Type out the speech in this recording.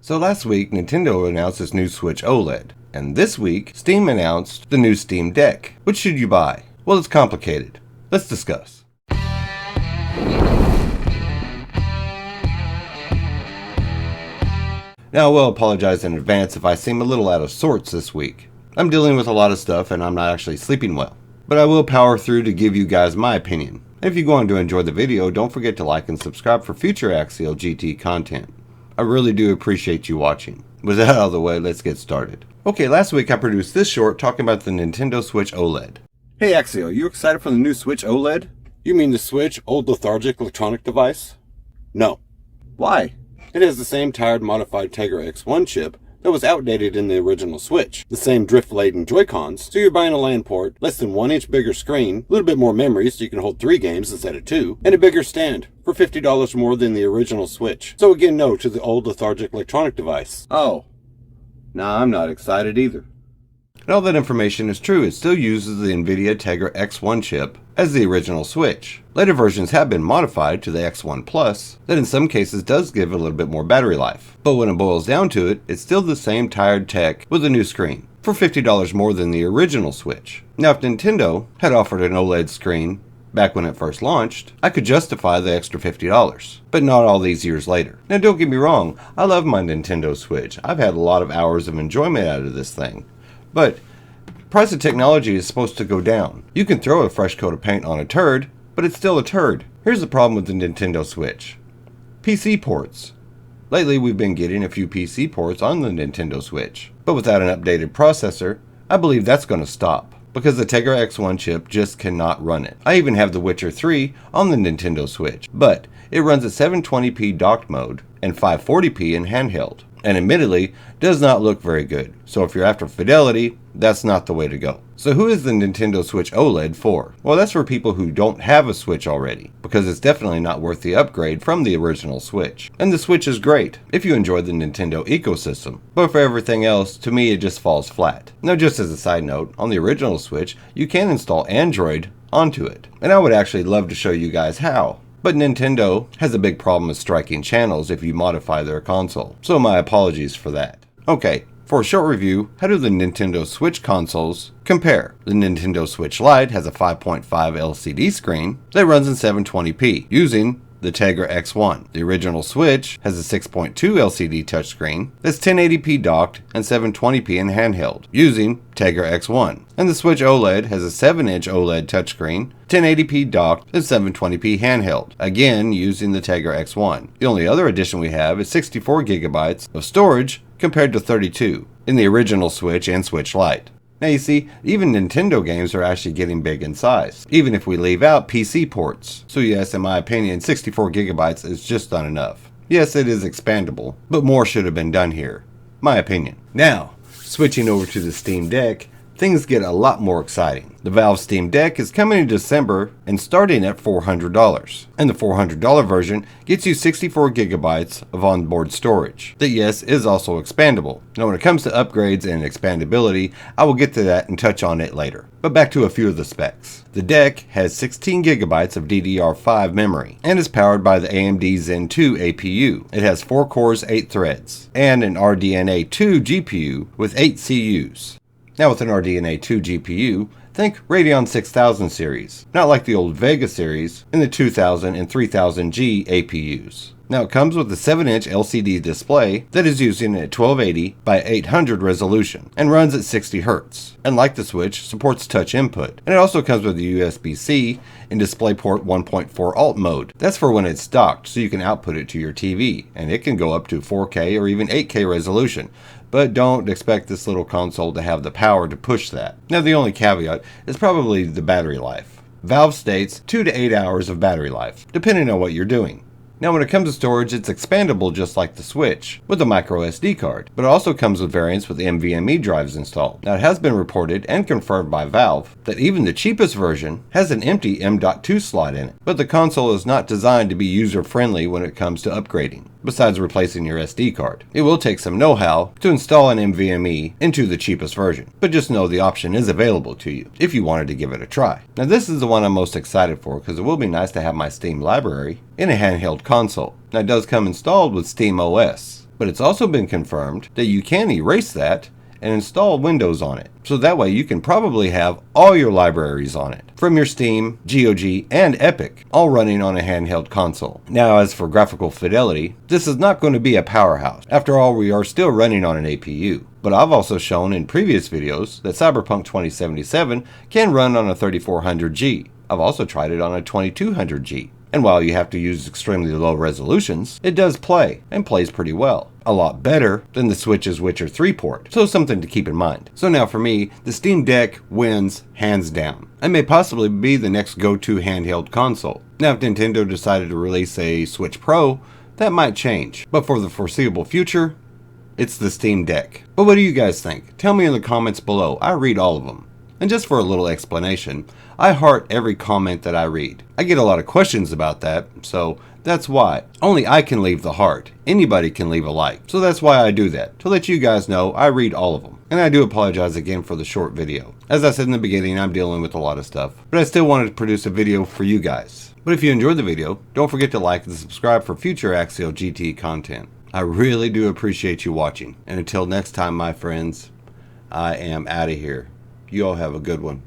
So last week, Nintendo announced its new Switch OLED, and this week, Steam announced the new Steam Deck. Which should you buy? Well, it's complicated. Let's discuss. Now, I will apologize in advance if I seem a little out of sorts this week. I'm dealing with a lot of stuff and I'm not actually sleeping well. But I will power through to give you guys my opinion. If you're going to enjoy the video, don't forget to like and subscribe for future Axial GT content. I really do appreciate you watching. With that out of the way, let's get started. Okay, last week I produced this short talking about the Nintendo Switch OLED. Hey Axial, you excited for the new Switch OLED? You mean the Switch old lethargic electronic device? No. Why? It has the same tired modified Tegra X1 chip that was outdated in the original Switch. The same drift-laden Joy-Cons, so you're buying a LAN port, less than 1 inch bigger screen, a little bit more memory so you can hold 3 games instead of 2, and a bigger stand for $50 more than the original Switch. So again, no to the old lethargic electronic device. Oh. Nah, I'm not excited either. And all that information is true. It still uses the NVIDIA Tegra X1 chip as the original Switch. Later versions have been modified to the X1 Plus, that in some cases does give a little bit more battery life. But when it boils down to it, it's still the same tired tech with a new screen, for $50 more than the original Switch. Now if Nintendo had offered an OLED screen back when it first launched, I could justify the extra $50, but not all these years later. Now don't get me wrong, I love my Nintendo Switch. I've had a lot of hours of enjoyment out of this thing. But price of technology is supposed to go down. You can throw a fresh coat of paint on a turd, but it's still a turd. Here's the problem with the Nintendo Switch. PC ports. Lately we've been getting a few PC ports on the Nintendo Switch, but without an updated processor, I believe that's going to stop, because the Tegra X1 chip just cannot run it. I even have The Witcher 3 on the Nintendo Switch, but it runs at 720p docked mode and 540p in handheld, and admittedly does not look very good. So if you're after fidelity, that's not the way to go. So who is the Nintendo Switch OLED for? Well, that's for people who don't have a Switch already, because it's definitely not worth the upgrade from the original Switch. And the Switch is great if you enjoy the Nintendo ecosystem, but for everything else, to me it just falls flat. Now just as a side note, on the original Switch, you can install Android onto it, and I would actually love to show you guys how. But Nintendo has a big problem with striking channels if you modify their console, so my apologies for that. Okay, for a short review, how do the Nintendo Switch consoles compare? The Nintendo Switch Lite has a 5.5 LCD screen that runs in 720p using the Tegra X1. The original Switch has a 6.2 LCD touchscreen that's 1080p docked and 720p in handheld using Tegra X1. And the Switch OLED has a 7-inch OLED touchscreen, 1080p docked and 720p handheld, again using the Tegra X1. The only other addition we have is 64 gigabytes of storage compared to 32 in the original Switch and Switch Lite. Now you see, even Nintendo games are actually getting big in size, even if we leave out PC ports. So yes, in my opinion, 64 gigabytes is just not enough. Yes, it is expandable, but more should have been done here. My opinion. Now, switching over to the Steam Deck, things get a lot more exciting. The Valve Steam Deck is coming in December and starting at $400. And the $400 version gets you 64 gigabytes of onboard storage. That yes, is also expandable. Now when it comes to upgrades and expandability, I will get to that and touch on it later. But back to a few of the specs. The deck has 16 gigabytes of DDR5 memory and is powered by the AMD Zen 2 APU. It has 4 cores, 8 threads, and an RDNA 2 GPU with 8 CUs. Now with an RDNA 2 GPU, think Radeon 6000 series, not like the old Vega series in the 2000 and 3000G APUs. Now it comes with a 7-inch LCD display that is using a 1280 by 800 resolution and runs at 60 Hz. And like the Switch, supports touch input. And it also comes with a USB-C in DisplayPort 1.4 Alt mode. That's for when it's docked, so you can output it to your TV, and it can go up to 4K or even 8K resolution. But don't expect this little console to have the power to push that. Now the only caveat is probably the battery life. Valve states 2 to 8 hours of battery life, depending on what you're doing. Now when it comes to storage, it's expandable just like the Switch, with a micro SD card, but it also comes with variants with NVMe drives installed. Now it has been reported and confirmed by Valve that even the cheapest version has an empty M.2 slot in it, but the console is not designed to be user-friendly when it comes to upgrading, besides replacing your SD card. It will take some know-how to install an NVMe into the cheapest version, but just know the option is available to you if you wanted to give it a try. Now this is the one I'm most excited for because it will be nice to have my Steam library in a handheld console. Now it does come installed with Steam OS, But it's also been confirmed that you can erase that and install Windows on it. So that way you can probably have all your libraries on it, from your Steam, GOG, and Epic, all running on a handheld console. Now, as for graphical fidelity, this is not going to be a powerhouse. After all, we are still running on an APU. But I've also shown in previous videos that Cyberpunk 2077 can run on a 3400G. I've also tried it on a 2200G. And while you have to use extremely low resolutions, it does play, and plays pretty well. A lot better than the Switch's Witcher 3 port, so something to keep in mind. So now for me, the Steam Deck wins hands down, and may possibly be the next go-to handheld console. Now if Nintendo decided to release a Switch Pro, that might change. But for the foreseeable future, it's the Steam Deck. But what do you guys think? Tell me in the comments below. I read all of them. And just for a little explanation, I heart every comment that I read. I get a lot of questions about that, so that's why. Only I can leave the heart. Anybody can leave a like. So that's why I do that, to let you guys know I read all of them. And I do apologize again for the short video. As I said in the beginning, I'm dealing with a lot of stuff, but I still wanted to produce a video for you guys. But if you enjoyed the video, don't forget to like and subscribe for future Axial GT content. I really do appreciate you watching. And until next time, my friends, I am out of here. You all have a good one.